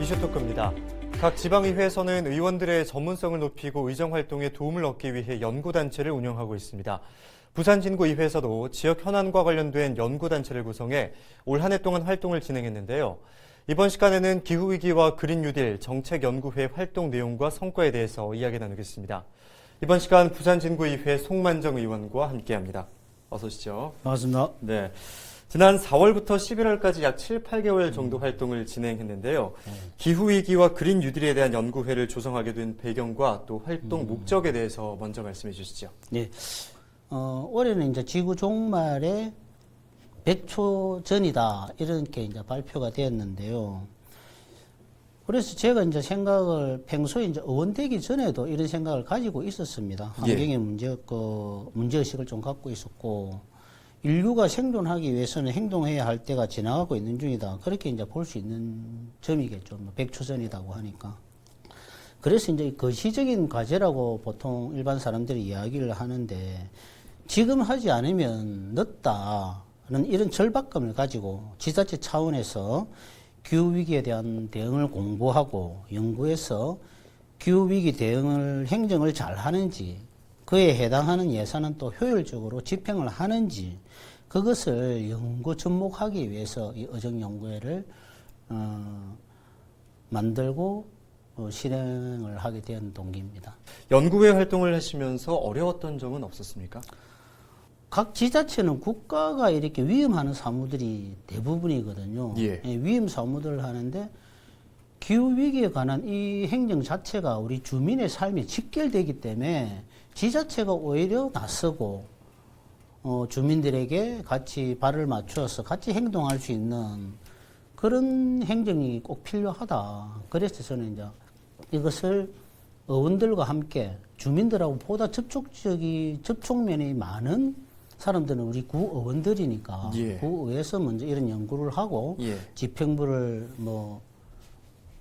이슈 토크입니다. 각 지방의회에서는 의원들의 전문성을 높이고 의정활동에 도움을 얻기 위해 연구단체를 운영하고 있습니다. 부산진구의회에서도 지역 현안과 관련된 연구단체를 구성해 올 한 해 동안 활동을 진행했는데요. 이번 시간에는 기후위기와 그린뉴딜 정책연구회 활동 내용과 성과에 대해서 이야기 나누겠습니다. 이번 시간 부산진구의회 송만정 의원과 함께합니다. 어서 오시죠. 반갑습니다. 네. 지난 4월부터 11월까지 약 7, 8개월 정도 활동을 진행했는데요. 기후위기와 그린 뉴딜에 대한 연구회를 조성하게 된 배경과 또 활동 목적에 대해서 먼저 말씀해 주시죠. 네. 올해는 이제 지구 종말에 100초 전이다. 이렇게 이제 발표가 되었는데요. 그래서 제가 이제 생각을 평소에 이제 의원되기 전에도 이런 생각을 가지고 있었습니다. 환경의 문제의식을 좀 갖고 있었고, 인류가 생존하기 위해서는 행동해야 할 때가 지나가고 있는 중이다. 그렇게 이제 볼 수 있는 점이겠죠. 100초 전이라고 하니까. 그래서 이제 거시적인 과제라고 보통 일반 사람들이 이야기를 하는데, 지금 하지 않으면 늦다는 이런 절박감을 가지고 지자체 차원에서 기후위기에 대한 대응을 공부하고 연구해서 기후위기 대응을 행정을 잘 하는지, 그에 해당하는 예산은 또 효율적으로 집행을 하는지, 그것을 연구 접목하기 위해서 이 의정연구회를 만들고 실행을 하게 된 동기입니다. 연구회 활동을 하시면서 어려웠던 점은 없었습니까? 각 지자체는 국가가 이렇게 위임하는 사무들이 대부분이거든요. 예. 위임 사무들을 하는데 기후위기에 관한 이 행정 자체가 우리 주민의 삶에 직결되기 때문에 지자체가 오히려 낯서고 주민들에게 같이 발을 맞추어서 같이 행동할 수 있는 그런 행정이 꼭 필요하다. 그래서 저는 이제 이것을 의원들과 함께 주민들하고 보다 접촉면이 많은 사람들은 우리 구의원들이니까 예. 구의회에서 먼저 이런 연구를 하고 예. 집행부를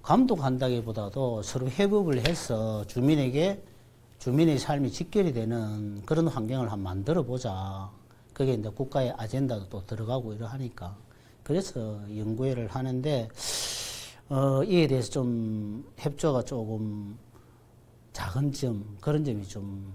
감독한다기보다도 서로 협업을 해서 주민의 삶이 직결이 되는 그런 환경을 한번 만들어 보자. 그게 이제 국가의 아젠다도 또 들어가고 이러하니까. 그래서 연구회를 하는데, 이에 대해서 좀 협조가 조금 작은 그런 점이 좀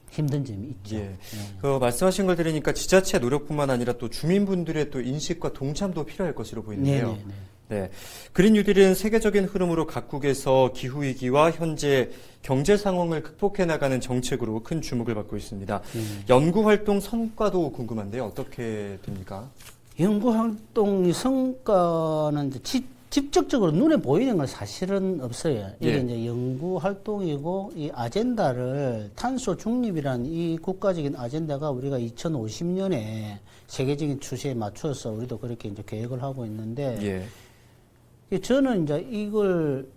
힘든 점이 있죠. 예. 네. 그 말씀하신 걸 들으니까 지자체 노력뿐만 아니라 또 주민분들의 또 인식과 동참도 필요할 것으로 보이는데요. 네네네. 네. 그린 뉴딜은 세계적인 흐름으로 각국에서 기후위기와 현재 경제 상황을 극복해 나가는 정책으로 큰 주목을 받고 있습니다. 연구활동 성과도 궁금한데요. 어떻게 됩니까? 연구활동 성과는 이제 직접적으로 눈에 보이는 건 사실은 없어요. 이게 예. 이제 연구활동이고 이 아젠다를 탄소 중립이라는 이 국가적인 아젠다가 우리가 2050년에 세계적인 추세에 맞춰서 우리도 그렇게 이제 계획을 하고 있는데 예. 저는 이제 이걸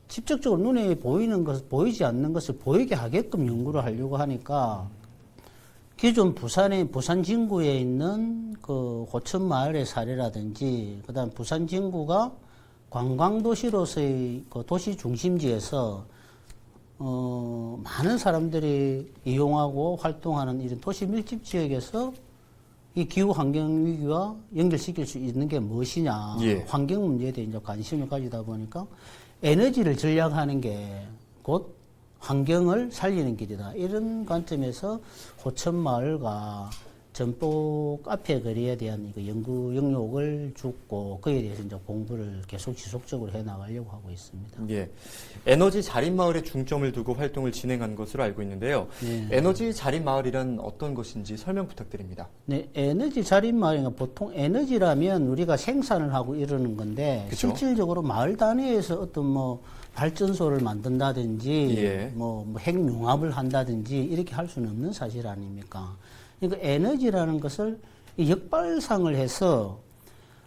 직접적으로 눈에 보이지 않는 것을 보이게 하게끔 연구를 하려고 하니까 기존 부산 진구에 있는 그 호천 마을의 사례라든지, 그 다음 부산 진구가 관광도시로서의 그 도시 중심지에서, 많은 사람들이 이용하고 활동하는 이런 도시 밀집 지역에서 이 기후 환경 위기와 연결시킬 수 있는 게 무엇이냐. 예. 환경 문제에 대해 이제 관심을 가지다 보니까 에너지를 절약하는 게 곧 환경을 살리는 길이다. 이런 관점에서 호천마을과 전북 앞에 거리에 대한 이거 연구 영역을 주고 그에 대해서 이제 공부를 계속 지속적으로 해 나가려고 하고 있습니다. 예. 에너지 자립 마을에 중점을 두고 활동을 진행한 것으로 알고 있는데요. 네. 에너지 자립 마을이란 어떤 것인지 설명 부탁드립니다. 네, 에너지 자립 마을이니까 보통 에너지라면 우리가 생산을 하고 이러는 건데 그쵸? 실질적으로 마을 단위에서 어떤 발전소를 만든다든지 예. 핵융합을 한다든지 이렇게 할 수는 없는 사실 아닙니까? 그러니까 에너지라는 것을 역발상을 해서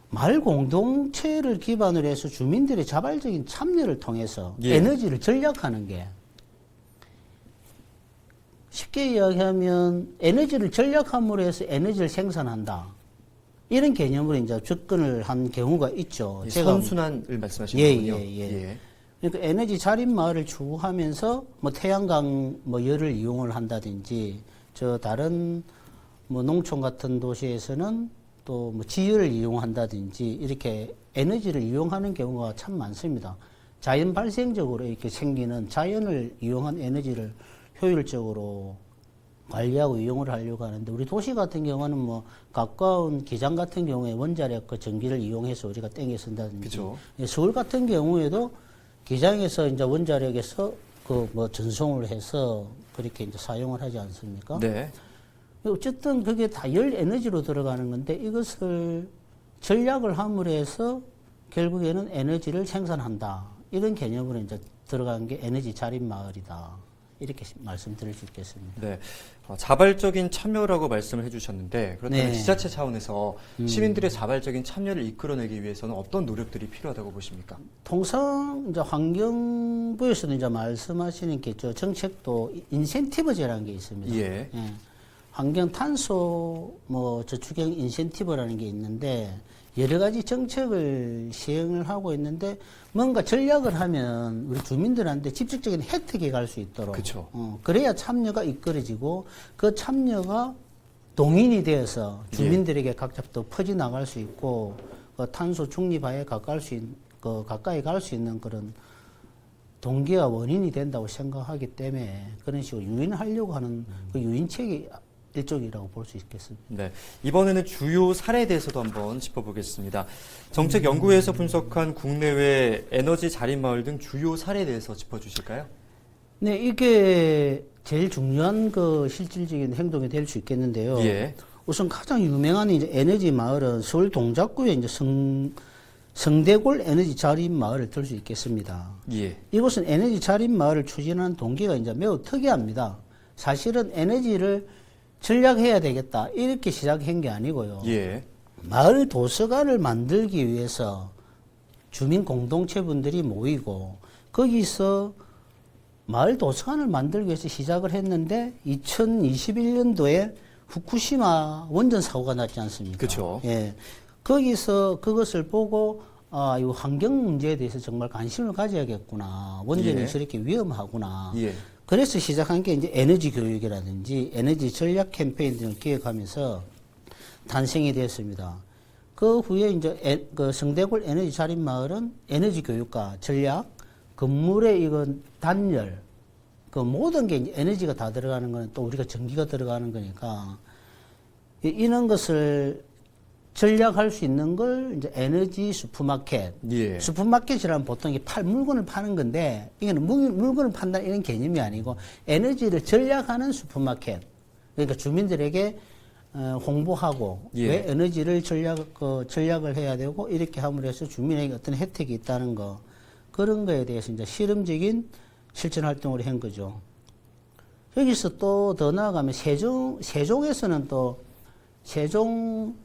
마을 공동체를 기반으로 해서 주민들의 자발적인 참여를 통해서 예. 에너지를 절약하는 게 쉽게 이야기하면 에너지를 절약함으로 해서 에너지를 생산한다. 이런 개념으로 이제 접근을 한 경우가 있죠. 예, 제가 선순환을 말씀하시는 거군요. 예. 그러니까 에너지 자립 마을을 추구하면서 태양광 열을 이용을 한다든지 다른 농촌 같은 도시에서는 또 뭐 지열을 이용한다든지 이렇게 에너지를 이용하는 경우가 참 많습니다. 자연 발생적으로 이렇게 생기는 자연을 이용한 에너지를 효율적으로 관리하고 이용을 하려고 하는데 우리 도시 같은 경우는 뭐 가까운 기장 같은 경우에 원자력 그 전기를 이용해서 우리가 땡겨 쓴다든지 그쵸. 예, 서울 같은 경우에도 기장에서 이제 원자력에서 그 뭐 전송을 해서 그렇게 이제 사용을 하지 않습니까? 네. 어쨌든 그게 다 열 에너지로 들어가는 건데 이것을 전략을 함으로 해서 결국에는 에너지를 생산한다. 이런 개념으로 이제 들어간 게 에너지 자립 마을이다. 이렇게 말씀드릴 수 있겠습니다. 네. 자발적인 참여라고 말씀을 해주셨는데 그렇다면 네. 지자체 차원에서 시민들의 자발적인 참여를 이끌어내기 위해서는 어떤 노력들이 필요하다고 보십니까? 통상 이제 환경부에서는 이제 말씀하시는 게 저 정책도 인센티브제라는 게 있습니다. 예. 환경 탄소 뭐 저축형 인센티브라는 게 있는데 여러 가지 정책을 시행을 하고 있는데 뭔가 전략을 하면 우리 주민들한테 직접적인 혜택이 갈 수 있도록 그쵸. 그래야 참여가 이끌어지고 그 참여가 동인이 되어서 주민들에게 각자 또 퍼져 나갈 수 있고 그 탄소 중립화에 가까이 갈 수 있는 그런 동기와 원인이 된다고 생각하기 때문에 그런 식으로 유인하려고 하는 그 유인책이 일종이라고 볼 수 있겠습니다. 네. 이번에는 주요 사례에 대해서도 한번 짚어보겠습니다. 정책연구회에서 분석한 국내외 에너지 자립마을 등 주요 사례에 대해서 짚어주실까요? 네, 이게 제일 중요한 그 실질적인 행동이 될 수 있겠는데요. 예. 우선 가장 유명한 이제 에너지 마을은 서울 동작구의 이제 성대골 에너지 자립 마을을 들 수 있겠습니다. 예. 이곳은 에너지 자립 마을을 추진하는 동기가 이제 매우 특이합니다. 사실은 에너지를 전략해야 되겠다 이렇게 시작한 게 아니고요. 예. 마을 도서관을 만들기 위해서 주민 공동체분들이 모이고 거기서 마을 도서관을 만들기 위해서 시작을 했는데 2021년도에 후쿠시마 원전 사고가 났지 않습니까? 그렇죠. 예. 거기서 그것을 보고 아, 이 환경 문제에 대해서 정말 관심을 가져야겠구나. 원전이 예. 저렇게 위험하구나. 예. 그래서 시작한 게 이제 에너지 교육이라든지 에너지 전략 캠페인 등을 기획하면서 탄생이 되었습니다. 그 후에 이제 그 성대골 에너지 자립 마을은 에너지 교육과 전략, 건물의 이건 단열, 그 모든 게 이제 에너지가 다 들어가는 거는 또 우리가 전기가 들어가는 거니까 이런 것을 전략할 수 있는 걸 이제 에너지 슈퍼마켓. 예. 슈퍼마켓이라면 보통 이게 물건을 파는 건데 이거는 물건을 판다 이런 개념이 아니고 에너지를 전략하는 슈퍼마켓. 그러니까 주민들에게 홍보하고 예. 왜 에너지를 전략을 해야 되고 이렇게 함으로 해서 주민에게 어떤 혜택이 있다는 거 그런 거에 대해서 이제 실험적인 실천 활동을 한 거죠. 여기서 또 더 나아가면 세종에서는 또 세종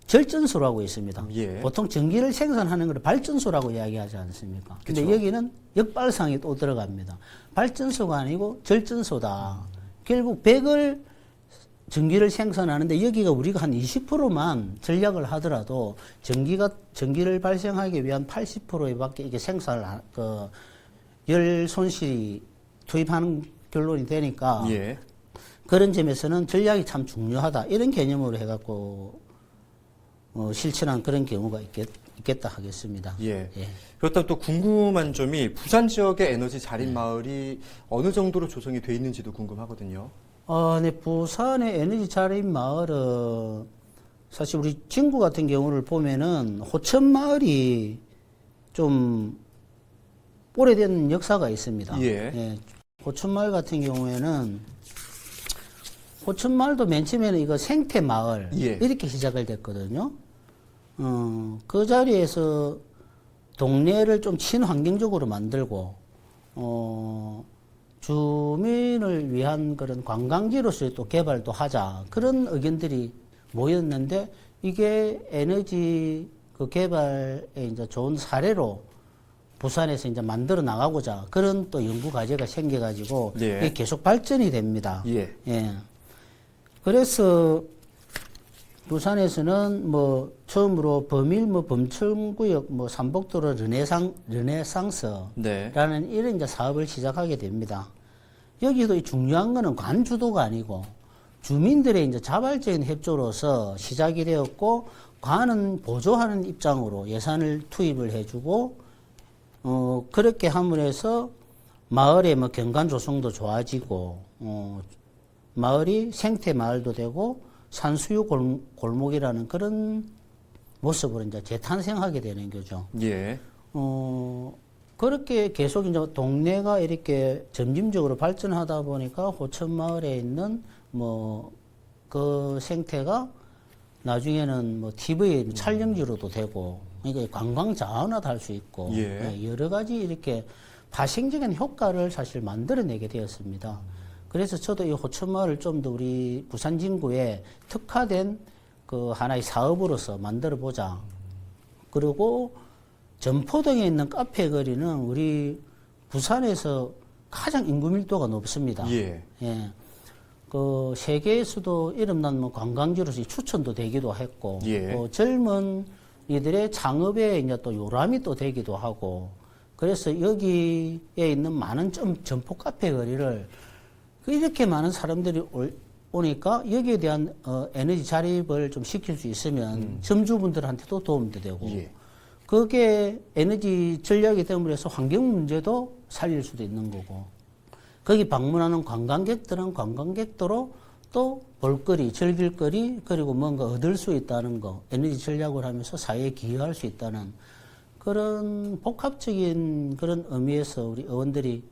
절전소라고 있습니다. 예. 보통 전기를 생산하는 걸 발전소라고 이야기하지 않습니까? 근데 그쵸. 여기는 역발상이 또 들어갑니다. 발전소가 아니고 절전소다. 결국 100을 전기를 생산하는데 여기가 우리가 한 20%만 전략을 하더라도 전기를 발생하기 위한 80%에 밖에 이게 열 손실이 투입하는 결론이 되니까 예. 그런 점에서는 전략이 참 중요하다. 이런 개념으로 해갖고 실천한 그런 경우가 있겠다 하겠습니다. 예. 예. 그렇다면 또 궁금한 점이 부산 지역의 에너지 자립 마을이 어느 정도로 조성이 돼 있는지도 궁금하거든요. 네, 부산의 에너지 자립 마을은 사실 우리 진구 같은 경우를 보면은 호천 마을이 좀 오래된 역사가 있습니다. 예. 호천 마을 같은 경우에는 호천 마을도 맨 처음에는 이거 생태 마을 예. 이렇게 시작을 됐거든요. 그 자리에서 동네를 좀 친환경적으로 만들고 주민을 위한 그런 관광지로서 또 개발도 하자 그런 의견들이 모였는데 이게 에너지 그 개발에 이제 좋은 사례로 부산에서 이제 만들어 나가고자 그런 또 연구 과제가 생겨가지고 예. 이게 계속 발전이 됩니다. 예. 그래서 부산에서는 뭐 처음으로 범일 범천구역 삼복도로 르네상스라는 네. 이런 이제 사업을 시작하게 됩니다. 여기도 중요한 거는 관주도가 아니고 주민들의 이제 자발적인 협조로서 시작이 되었고, 관은 보조하는 입장으로 예산을 투입을 해주고, 그렇게 함으로해서 마을의 뭐 경관 조성도 좋아지고, 마을이 생태 마을도 되고, 산수유 골목이라는 그런 모습으로 이제 재탄생하게 되는 거죠. 예. 그렇게 계속 이제 동네가 이렇게 점진적으로 발전하다 보니까 호천 마을에 있는 뭐 그 생태가 나중에는 뭐 TV 촬영지로도 되고, 그러니까 관광 자원화도 할 수 있고, 예. 여러 가지 이렇게 파생적인 효과를 사실 만들어내게 되었습니다. 그래서 저도 이 호천 마을을 좀 더 우리 부산 진구에 특화된 그 하나의 사업으로서 만들어 보자. 그리고 전포동에 있는 카페 거리는 우리 부산에서 가장 인구 밀도가 높습니다. 예. 예. 그 세계에서도 이름난 뭐 관광지로서 추천도 되기도 했고, 예. 또 젊은 이들의 창업에 이제 또 요람이 또 되기도 하고, 그래서 여기에 있는 많은 점포 카페 거리를 이렇게 많은 사람들이 오니까 여기에 대한 에너지 자립을 좀 시킬 수 있으면 점주분들한테도 도움도 되고, 예. 그게 에너지 전략이 됨으로써 환경 문제도 살릴 수도 있는 거고, 거기 방문하는 관광객들은 관광객도로 또 볼거리, 즐길거리, 그리고 뭔가 얻을 수 있다는 거, 에너지 전략을 하면서 사회에 기여할 수 있다는 그런 복합적인 그런 의미에서 우리 의원들이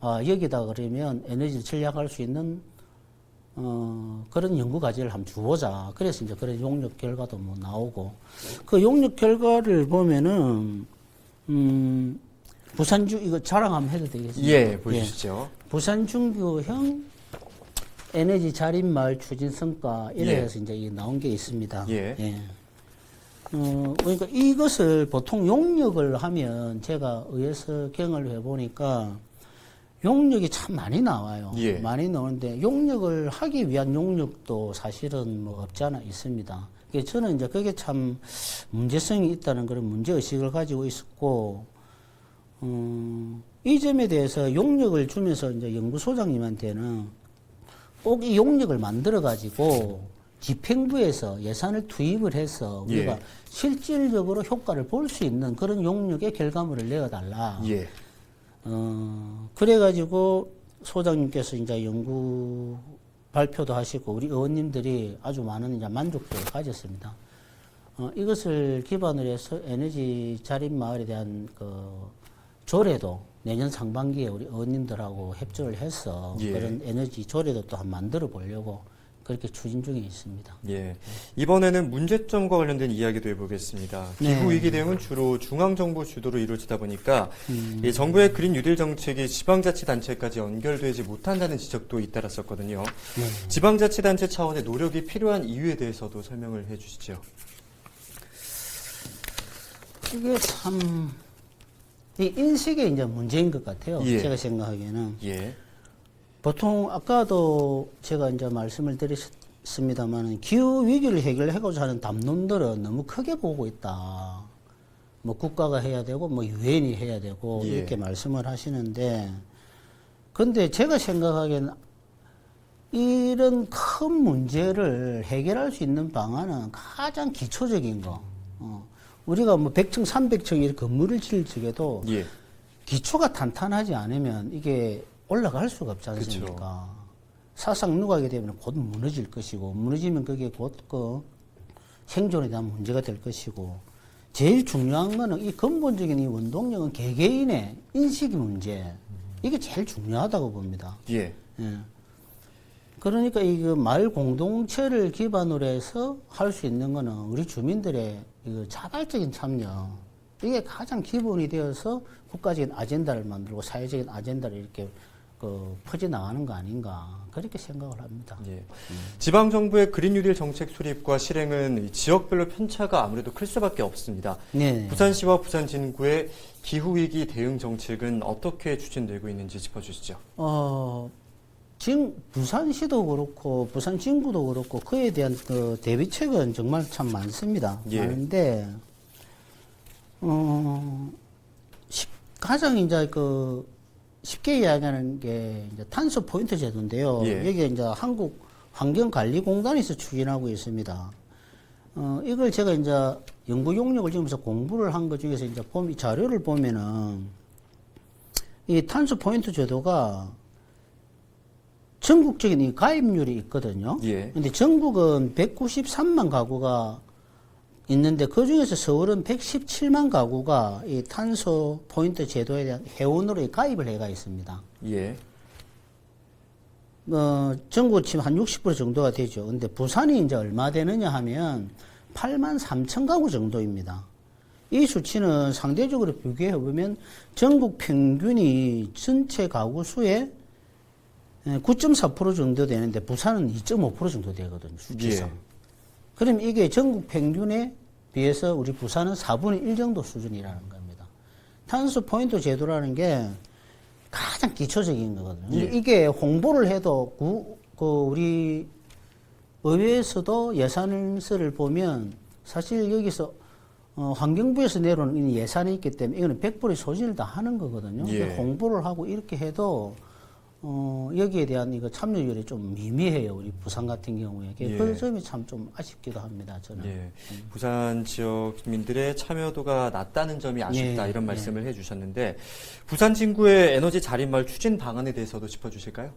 여기다 그러면 에너지 전략할 수 있는 그런 연구 과제를 한번 주보자. 그래서 이제 그런 용역 결과도 뭐 나오고, 그 용역 결과를 보면은 부산주 이거 자랑 한번 해도 되겠습니까? 예, 보여주시죠. 부산 중구형 에너지 자립 마을 추진 성과 이래 해서 이제 이게 나온 게 있습니다. 예. 그러니까 이것을 보통 용역을 하면 제가 의해서 경을 해보니까 용역이 참 많이 나와요. 예. 많이 나오는데 용역을 하기 위한 용역도 사실은 뭐 없지 않아 있습니다. 그래서 저는 이제 그게 참 문제성이 있다는 그런 문제의식을 가지고 있었고, 이 점에 대해서 용역을 주면서 이제 연구소장님한테는 꼭 이 용역을 만들어가지고 집행부에서 예산을 투입을 해서 우리가 예. 실질적으로 효과를 볼 수 있는 그런 용역의 결과물을 내어달라. 예. 그래가지고 소장님께서 이제 연구 발표도 하시고 우리 의원님들이 아주 많은 이제 만족도를 가졌습니다. 이것을 기반으로 해서 에너지 자립 마을에 대한 그 조례도 내년 상반기에 우리 의원님들하고 협조를 해서 예. 그런 에너지 조례도 또 한번 만들어 보려고 그렇게 추진 중에 있습니다. 예. 이번에는 문제점과 관련된 이야기도 해보겠습니다. 네. 기후위기 대응은 주로 중앙정부 주도로 이루어지다 보니까 이 정부의 그린 뉴딜 정책이 지방자치단체까지 연결되지 못한다는 지적도 잇따랐었거든요. 지방자치단체 차원의 노력이 필요한 이유에 대해서도 설명을 해주시죠. 이게 참, 이 인식의 이제 문제인 것 같아요. 예. 제가 생각하기에는. 예. 보통 아까도 제가 이제 말씀을 드렸습니다만 기후 위기를 해결하고자 하는 담론들은 너무 크게 보고 있다. 뭐 국가가 해야 되고 뭐 유엔이 해야 되고 예. 이렇게 말씀을 하시는데, 근데 제가 생각하기에는 이런 큰 문제를 해결할 수 있는 방안은 가장 기초적인 거. 우리가 뭐 100층, 300층 이렇게 건물을 지을 적에도 예. 기초가 탄탄하지 않으면 이게 올라갈 수가 없지 않습니까? 그쵸. 사상 누가게 되면 곧 무너질 것이고, 무너지면 그게 곧 그 생존에 대한 문제가 될 것이고, 제일 중요한 거는 이 근본적인 이 원동력은 개개인의 인식 문제. 이게 제일 중요하다고 봅니다. 예. 예. 그러니까 이 그 마을 공동체를 기반으로 해서 할 수 있는 거는 우리 주민들의 이 자발적인 참여. 이게 가장 기본이 되어서 국가적인 아젠다를 만들고 사회적인 아젠다를 이렇게 그 퍼져나가는 거 아닌가. 그렇게 생각을 합니다. 예. 지방정부의 그린 뉴딜 정책 수립과 실행은 지역별로 편차가 아무래도 클 수밖에 없습니다. 네. 부산시와 부산 진구의 기후위기 대응 정책은 어떻게 추진되고 있는지 짚어주시죠. 지금 부산시도 그렇고 부산 진구도 그렇고 그에 대한 그 대비책은 정말 참 많습니다. 예. 많은데 가장 이제 그 쉽게 이야기하는 게 이제 탄소 포인트 제도인데요. 예. 여기에 이제 한국 환경관리공단에서 추진하고 있습니다. 이걸 제가 이제 연구 용역을 지으면서 공부를 한 것 중에서 이제 이 자료를 보면은 이 탄소 포인트 제도가 전국적인 이 가입률이 있거든요. 예. 근데 전국은 193만 가구가 있는데 그 중에서 서울은 117만 가구가 이 탄소 포인트 제도에 대한 회원으로 가입을 해가 있습니다. 예. 전국 지금 한 60% 정도가 되죠. 근데 부산이 이제 얼마 되느냐 하면 8만 3천 가구 정도입니다. 이 수치는 상대적으로 비교해 보면 전국 평균이 전체 가구 수의 9.4% 정도 되는데 부산은 2.5% 정도 되거든요. 수치상. 예. 그럼 이게 전국 평균에 비해서 우리 부산은 4분의 1 정도 수준이라는 겁니다. 탄소 포인트 제도라는 게 가장 기초적인 거거든요. 근데 예. 이게 홍보를 해도 우리 의회에서도 예산을 보면 사실 여기서 환경부에서 내려오는 예산이 있기 때문에 이거는 100% 소진을 다 하는 거거든요. 예. 홍보를 하고 이렇게 해도 여기에 대한 이거 참여율이 좀 미미해요. 우리 부산 같은 경우에. 예. 그 점이 참 좀 아쉽기도 합니다. 저는. 예. 부산 지역 주민들의 참여도가 낮다는 점이 아쉽다 예. 이런 말씀을 해주셨는데 부산 진구의 에너지 자립마을 추진 방안에 대해서도 짚어주실까요?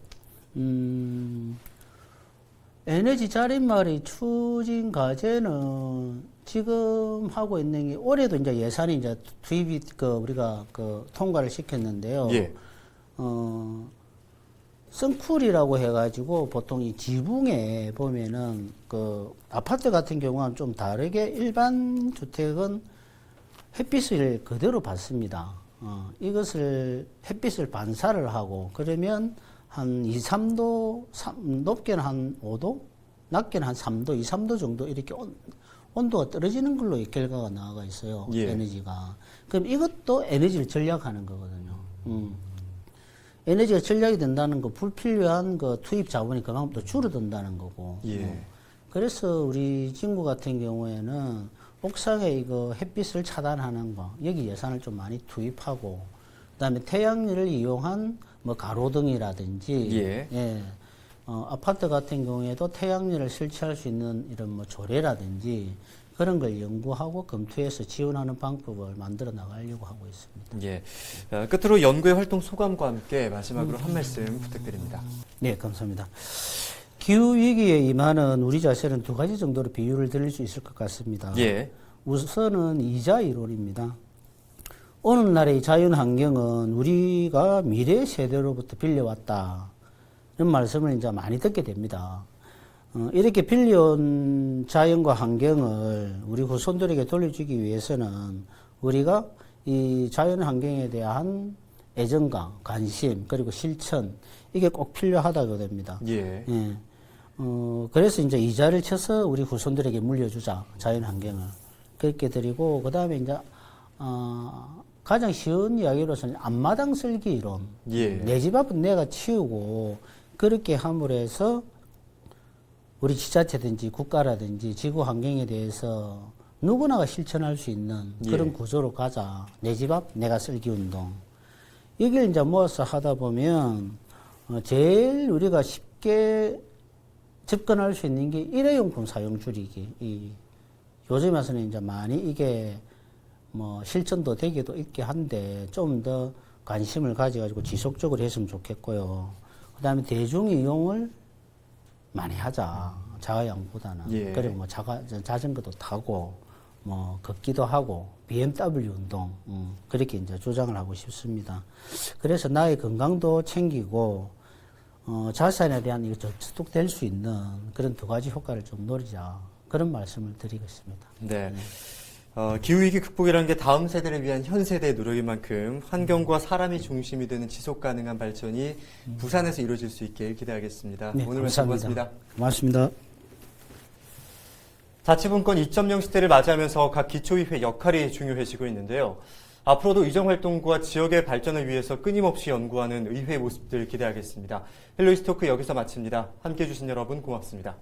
에너지 자립마을의 추진 과제는 지금 하고 있는 게 올해도 이제 예산이 이제 투입이 우리가 통과를 시켰는데요. 예. 선쿨이라고 해가지고 보통 이 지붕에 보면은 아파트 같은 경우는 좀 다르게 일반 주택은 햇빛을 그대로 받습니다. 이것을 햇빛을 반사를 하고 그러면 한 2, 3도, 높게는 한 5도, 낮게는 한 3도, 2, 3도 정도 이렇게 온도가 떨어지는 걸로 이 결과가 나와 있어요. 예. 에너지가. 그럼 이것도 에너지를 절약하는 거거든요. 에너지가 절약이 된다는 거, 불필요한 투입 자본이 그만큼 또 줄어든다는 거고. 예. 그래서 우리 진구 같은 경우에는 옥상에 이거 햇빛을 차단하는 거, 여기 예산을 좀 많이 투입하고, 그 다음에 태양열을 이용한 가로등이라든지, 예. 아파트 같은 경우에도 태양열을 설치할 수 있는 이런 조례라든지, 그런 걸 연구하고 검토해서 지원하는 방법을 만들어 나가려고 하고 있습니다. 예. 끝으로 연구의 활동 소감과 함께 마지막으로 한 말씀 부탁드립니다. 네, 감사합니다. 기후위기에 임하는 우리 자세는 두 가지 정도로 비유를 드릴 수 있을 것 같습니다. 예. 우선은 이자 이론입니다. 오늘날의 자연환경은 우리가 미래 세대로부터 빌려왔다. 이런 말씀을 이제 많이 듣게 됩니다. 이렇게 빌려온 자연과 환경을 우리 후손들에게 돌려주기 위해서는 우리가 이 자연 환경에 대한 애정과 관심 그리고 실천 이게 꼭 필요하다고 됩니다. 예. 예. 그래서 이제 이자를 쳐서 우리 후손들에게 물려주자 자연 환경을 그렇게 드리고 그 다음에 이제 가장 쉬운 이야기로서는 앞마당 쓸기 이론. 예. 내 집 앞은 내가 치우고 그렇게 함으로 해서 우리 지자체든지 국가라든지 지구 환경에 대해서 누구나가 실천할 수 있는 그런 예. 구조로 가자. 내 집 앞 내가 쓸기 운동. 여기를 이제 모아서 하다 보면 제일 우리가 쉽게 접근할 수 있는 게 일회용품 사용 줄이기. 요즘 와서는 이제 많이 이게 실천도 되기도 있게 한데 좀 더 관심을 가져가지고 지속적으로 했으면 좋겠고요. 그 다음에 대중 이용을 많이 하자. 자가용보다는. 예. 그리고 자전거도 타고, 걷기도 하고, BMW 운동, 그렇게 이제 주장을 하고 싶습니다. 그래서 나의 건강도 챙기고, 자산에 대한 이거 저축될 수 있는 그런 두 가지 효과를 좀 노리자. 그런 말씀을 드리겠습니다. 네. 기후위기 극복이라는 게 다음 세대를 위한 현 세대의 노력인 만큼 환경과 사람이 중심이 되는 지속 가능한 발전이 부산에서 이루어질 수 있길 기대하겠습니다. 네, 오늘 말씀 고맙습니다. 고맙습니다. 자치분권 2.0 시대를 맞이하면서 각 기초의회 역할이 중요해지고 있는데요. 앞으로도 의정활동과 지역의 발전을 위해서 끊임없이 연구하는 의회 모습들 기대하겠습니다. 헬로이스토크 여기서 마칩니다. 함께해 주신 여러분 고맙습니다.